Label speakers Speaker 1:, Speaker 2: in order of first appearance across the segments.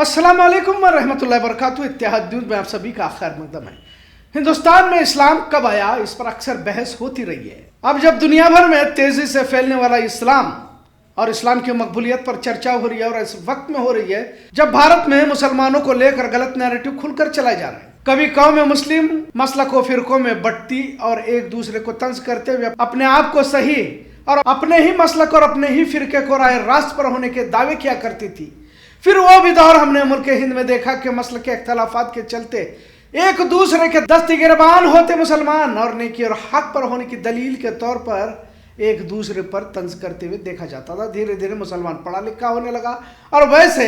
Speaker 1: अस्सलाम वालेकुम रहमतुल्लाहि व बरकातुहू। इत्तेहाद न्यूज़ में आप सभी का खैर मकदम है। हिंदुस्तान में इस्लाम कब आया, इस पर अक्सर बहस होती रही है। अब जब दुनिया भर में तेजी से फैलने वाला इस्लाम और इस्लाम की मकबूलियत पर चर्चा हो रही है, और इस वक्त में हो रही है जब भारत में मुसलमानों को लेकर गलत नैरेटिव खुलकर चलाए जा रहे हैं। कभी कौम मुस्लिम मसलकों फिरकों में बंटती और एक दूसरे को तंज करते हुए अपने आप को सही और अपने ही मसलक और अपने ही फिरके को राय रास्त पर होने के दावे किया करती थी। फिर वो भी दौर हमने मुल्क हिंद में देखा कि मसल के इख्तलाफात के चलते एक दूसरे के दस्ती गिरबान होते मुसलमान और नेकी और हक पर होने की दलील के तौर पर एक दूसरे पर तंज करते हुए देखा जाता था। धीरे धीरे मुसलमान पढ़ा लिखा होने लगा और वैसे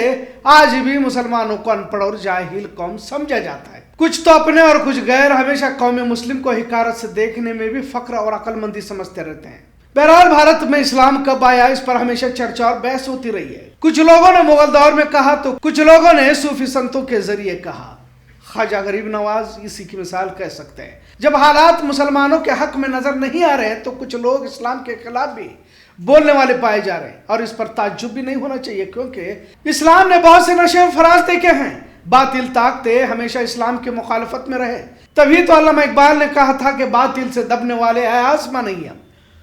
Speaker 1: आज भी मुसलमानों को अनपढ़ और जाहिल कौम समझा जाता है। कुछ तो अपने और कुछ गैर हमेशा कौम मुस्लिम को हिकारत से देखने में भी फक्र और अक्लमंदी समझते रहते हैं। बहरहाल भारत में इस्लाम कब आया, इस पर हमेशा चर्चा और बहस होती रही है। कुछ लोगों ने मुगल दौर में कहा तो कुछ लोगों ने सूफी संतों के जरिए कहा। ख्वाजा गरीब नवाज इसी की मिसाल कह सकते हैं। जब हालात मुसलमानों के हक में नजर नहीं आ रहे हैं तो कुछ लोग इस्लाम के खिलाफ भी बोलने वाले पाए जा रहे हैं, और इस पर ताज्जुब भी नहीं होना चाहिए, क्योंकि इस्लाम ने बहुत से नशे फराज देखे हैं। बातिल ताकतें हमेशा इस्लाम की मुखालफत में रहे, तभी तो अल्लामा इकबाल ने कहा था कि बातिल से दबने वाले आसमां नहीं है,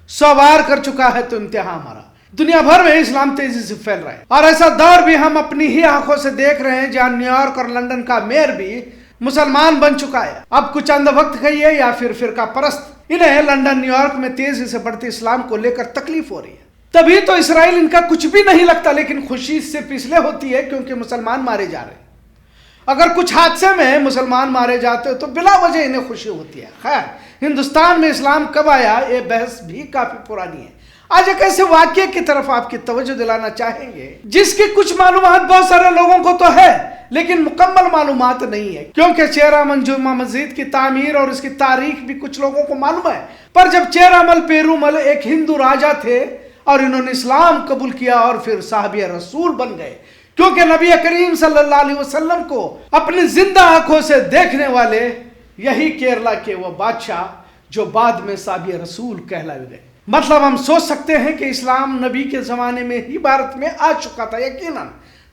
Speaker 1: 100 बार कर चुका है तो इम्तिहान हमारा। दुनिया भर में इस्लाम तेजी से फैल रहा है, और ऐसा दौर भी हम अपनी ही आंखों से देख रहे हैं जहां न्यूयॉर्क और लंदन का मेयर भी मुसलमान बन चुका है। अब कुछ अंधभक्त कहिए या फिर फिरका परस्त, इन्हें लंदन न्यूयॉर्क में तेजी से बढ़ते इस्लाम को लेकर तकलीफ हो रही है। तभी तो इसराइल इनका कुछ भी नहीं लगता, लेकिन खुशी सिर्फ इसलिए होती है क्योंकि मुसलमान मारे जा रहे हैं। अगर कुछ हादसे में मुसलमान मारे जाते हो तो बिला वजह इन्हें खुशी होती है। खैर, हिंदुस्तान में इस्लाम कब आया, ये बहस भी काफी पुरानी है। आज एक ऐसे वाक्य की तरफ आपकी तवज्जो दिलाना चाहेंगे जिसकी कुछ मालूमात बहुत सारे लोगों को तो है, लेकिन मुकम्मल मालूमात नहीं है, क्योंकि चेहरामल जुम्मा मस्जिद की तामीर और इसकी तारीख भी कुछ लोगों को मालूम है। पर जब चेहरामल पेरूमल एक हिंदू राजा थे और इन्होंने इस्लाम कबूल किया और फिर साहबी रसूल बन गए, क्योंकि नबी करीम सल्लल्लाहु अलैहि वसल्लम को अपनी जिंदा आंखों से देखने वाले यही केरला के वो बादशाह जो बाद में साहबी रसूल कहलाए गए। मतलब हम सोच सकते हैं कि इस्लाम नबी के जमाने में ही भारत में आ चुका था। यकीनन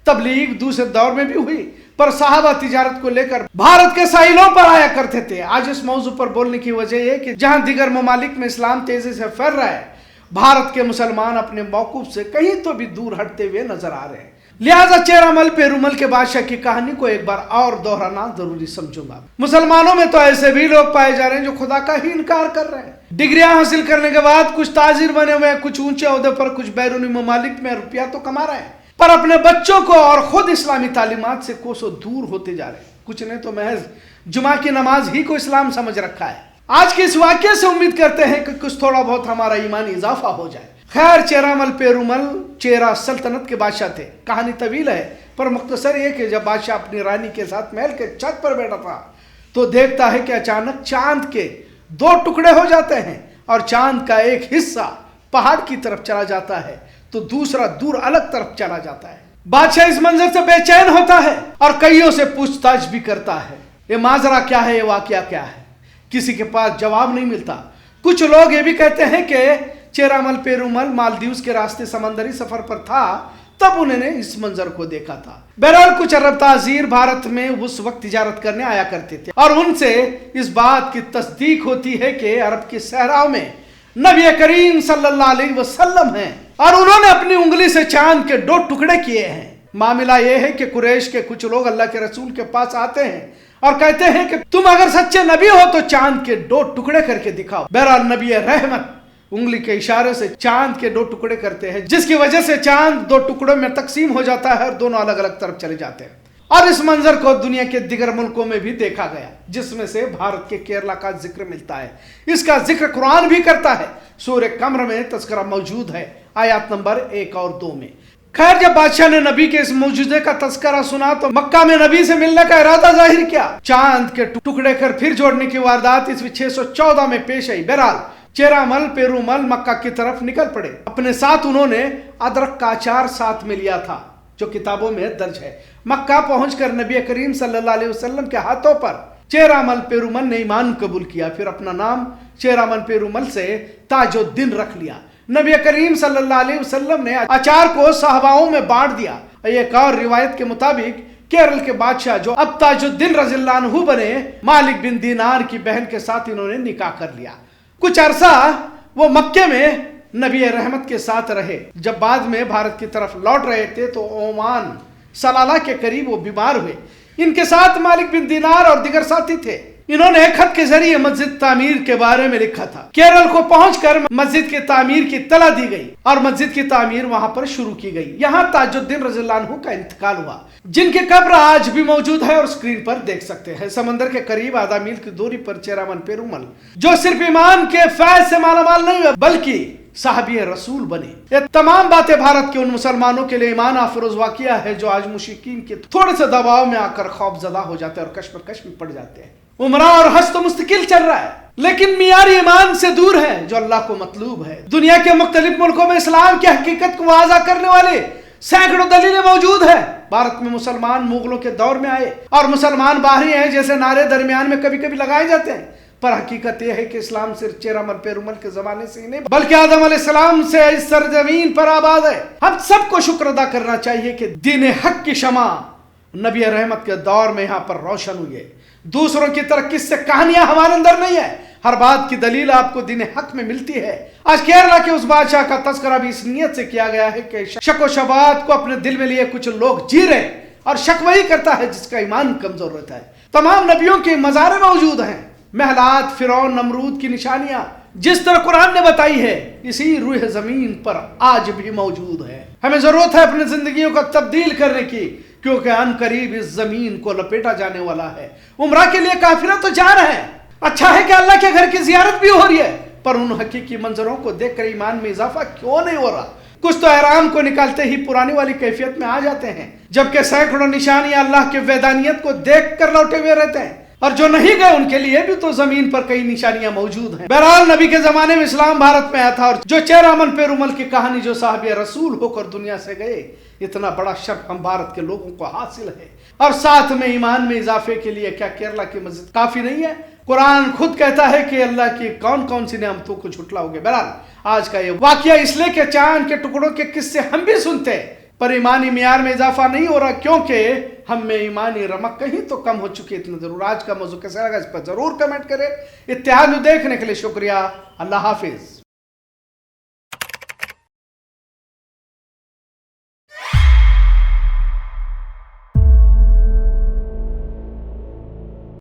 Speaker 1: तबलीग दूसरे दौर में भी हुई, पर साहबा तिजारत को लेकर भारत के साहिलों पर आया करते थे। आज इस मौजू पर बोलने की वजह यह कि जहां दीगर ममालिक में इस्लाम तेजी से फैल रहा है, भारत के मुसलमान अपने मौकूफ से कहीं तो भी दूर हटते हुए नजर आ रहे हैं। लिहाजा चेहरामल पेरूमल के बादशाह की कहानी को एक बार और दोहराना जरूरी समझूंगा। मुसलमानों में तो ऐसे भी लोग पाए जा रहे हैं जो खुदा का ही इनकार कर रहे हैं। डिग्रियां हासिल करने के बाद कुछ ताजिर बने हुए हैं, कुछ ऊंचे ओहदे पर, कुछ बैरूनी ममालिक में रुपया तो कमा रहे हैं, पर अपने बच्चों को और खुद इस्लामी तालीमात से कोसों दूर होते जा रहे हैं। कुछ ने तो महज जुमा की नमाज ही को इस्लाम समझ रखा है। आज के इस वाक्य से उम्मीद करते हैं कि कुछ थोड़ा बहुत हमारा ईमानी इजाफा हो जाए। खैर, चेहरामल पेरूमल चेरा सल्तनत के बादशाह थे। कहानी तवील है, पर मुख्तसर ये कि जब बादशाह अपनी रानी के साथ महल के छत पर बैठा था तो देखता है कि अचानक चांद के 2 टुकड़े हो जाते हैं और चांद का एक हिस्सा पहाड़ की तरफ चला जाता है तो दूसरा दूर अलग तरफ चला जाता है। बादशाह इस मंजर से बेचैन होता है और कईयों से पूछताछ भी करता है, ये माजरा क्या है, ये वाकया क्या है। किसी के पास जवाब नहीं मिलता। कुछ लोग ये भी कहते हैं कि चेहरामल पेरूमल मालदीव्स के रास्ते समंदरी सफर पर था, तब उन्होंने इस मंजर को देखा था। बहरहाल कुछ अरब ताजीर भारत में उस वक्त तिजारत करने आया करते थे और उनसे इस बात की तस्दीक होती है कि अरब के सहराओं में नबी करीम सल्लल्लाहु अलैहि वसल्लम हैं और उन्होंने अपनी उंगली से चांद के 2 टुकड़े किए हैं। मामला यह है कि कुरैश के कुछ लोग अल्लाह के रसूल के पास आते हैं और कहते हैं कि तुम अगर सच्चे नबी हो तो चांद के 2 टुकड़े करके दिखाओ। बहरहाल नबी रहमत उंगली के इशारे से चांद के 2 टुकड़े करते हैं, जिसकी वजह से चांद 2 टुकड़ों में तकसीम हो जाता है और दोनों अलग अलग तरफ चले जाते हैं। और इस मंजर को दुनिया के दिगर मुल्कों में भी देखा गया, जिसमें से भारत के केरला का जिक्र मिलता है। इसका जिक्र कुरान भी करता है। सूरह कमर में तस्करा मौजूद है, आयत नंबर 1 और 2 में। खैर, जब बादशाह ने नबी के इस मौजूदे का तस्करा सुना तो मक्का में नबी से मिलने का इरादा जाहिर किया। चांद के टुकड़े कर फिर जोड़ने की वारदात ईस्वी 614 में पेश आई। बहरहाल चेहरामल पेरूमल मक्का की तरफ निकल पड़े। अपने साथ उन्होंने अदरक का अचार साथ में लिया था, जो किताबों में दर्ज है। मक्का पहुंचकर नबी करीम सल्लल्लाहु अलैहि वसल्लम के हाथों पर चेहरामल पेरूमल ने ईमान कबूल किया, फिर अपना नाम चेहरामल पेरूमल से ताजुद्दीन रख लिया। नबी करीम सल्लल्लाहु अलैहि वसल्लम ने अचार को साहबाओं में बांट दिया। एक और रिवायत के मुताबिक کیرل کے بادشاہ جو اب تاج الدین رضی اللہ عنہ بنے، مالک بن دینار کی بہن کے ساتھ انہوں نے نکاح کر لیا۔ کچھ عرصہ وہ مکے میں نبی رحمت کے ساتھ رہے۔ جب بعد میں بھارت کی طرف لوٹ رہے تھے تو عمان سلالہ کے قریب وہ بیمار ہوئے۔ ان کے ساتھ مالک بن دینار اور دیگر ساتھی تھے۔ انہوں نے خط کے ذریعے مسجد تعمیر کے بارے میں لکھا تھا۔ کیرل کو پہنچ کر مسجد کی تعمیر کی اطلاع دی گئی اور مسجد کی تعمیر وہاں پر شروع کی گئی۔ یہاں تاج الدین رضی اللہ عنہ کا انتقال ہوا، جن کی قبر آج بھی موجود ہے اور اسکرین پر دیکھ سکتے ہیں۔ سمندر کے قریب آدھا میل کی دوری پر چیرامن پیرومل، جو صرف ایمان کے فیض سے مالا مال نہیں ہوئے بلکہ صحابی رسول بنے۔ یہ تمام باتیں بھارت کے ان مسلمانوں کے لیے ایمان افروز واقعہ ہے جو آج مشرکین کے تھوڑے سے دباؤ میں آ کر خوف زدہ ہو جاتے ہیں اور کشمکش میں پڑ جاتے ہیں۔ عمرہ اور حج تو مستقل چل رہا ہے، لیکن معیار ایمان سے دور ہے جو اللہ کو مطلوب ہے۔ دنیا کے مختلف ملکوں میں اسلام کی حقیقت کو واضح کرنے والے سینکڑوں دلیلیں موجود ہیں۔ بھارت میں مسلمان مغلوں کے دور میں آئے اور مسلمان باہری ہیں جیسے نعرے درمیان میں کبھی کبھی لگائے جاتے ہیں، پر حقیقت یہ ہے کہ اسلام صرف چیرامن پیرومل کے زمانے سے ہی نہیں بلکہ آدم علیہ السلام سے اس سرزمین پر آباد ہے۔ ہم سب کو شکر ادا کرنا چاہیے کہ دین حق کی شمع نبی رحمت کے دور میں یہاں پر روشن ہوئی ہے۔ دوسروں کی طرح کس سے کہانیاں ہمارے اندر نہیں ہے، ہر بات کی دلیل آپ کو دین حق میں ملتی ہے۔ آج کیرلا کے اس بادشاہ کا تذکرہ بھی اس نیت سے کیا گیا ہے کہ شک و شبہات کو اپنے دل میں لیے کچھ لوگ جی رہے ہیں، اور شک وہی کرتا ہے جس کا ایمان کمزور رہتا ہے۔ تمام نبیوں کے مزار موجود ہیں، محلات، فرعون، نمرود کی نشانیاں جس طرح قرآن نے بتائی ہے اسی روح زمین پر آج بھی موجود ہے۔ ہمیں ضرورت ہے اپنی زندگیوں کو تبدیل کرنے کی، کیونکہ ان قریب اس زمین کو لپیٹا جانے والا ہے۔ عمرہ کے لیے کافرہ تو جا رہے ہیں، اچھا ہے کہ اللہ کے گھر کی زیارت بھی ہو رہی ہے، پر ان حقیقی منظروں کو دیکھ کر ایمان میں اضافہ کیوں نہیں ہو رہا؟ کچھ تو احرام کو نکالتے ہی پرانی والی کیفیت میں آ جاتے ہیں، جبکہ سینکڑوں نشانیاں اللہ کے وحدانیت کو دیکھ کر لوٹے ہوئے رہتے ہیں، اور جو نہیں گئے ان کے لیے بھی تو زمین پر کئی نشانیاں موجود ہیں۔ بہرحال نبی کے زمانے میں اسلام بھارت میں آیا تھا، اور جو چیرامن پیرومل کی کہانی جو صحابی رسول ہو کر دنیا سے گئے، اتنا بڑا شرف ہم بھارت کے لوگوں کو حاصل ہے۔ اور ساتھ میں ایمان میں اضافے کے لیے کیا کیرلا کی مسجد کافی نہیں ہے؟ قرآن خود کہتا ہے کہ اللہ کی کون کون سی نعمتوں کو جھٹلاؤ گے۔ بہرحال آج کا یہ واقعہ اس لیے کہ چاند کے ٹکڑوں کے قصے ہم بھی سنتے ہیں، پر ایمانی معیار میں اضافہ نہیں ہو رہا، کیونکہ ہم میں ایمانی رمق کہیں تو کم ہو چکی ہے۔ اتنا ضرور آج کا موضوع کیسا لگا اس پر ضرور کمنٹ کریں۔ اتحاد دیکھنے کے لیے شکریہ۔ اللہ حافظ۔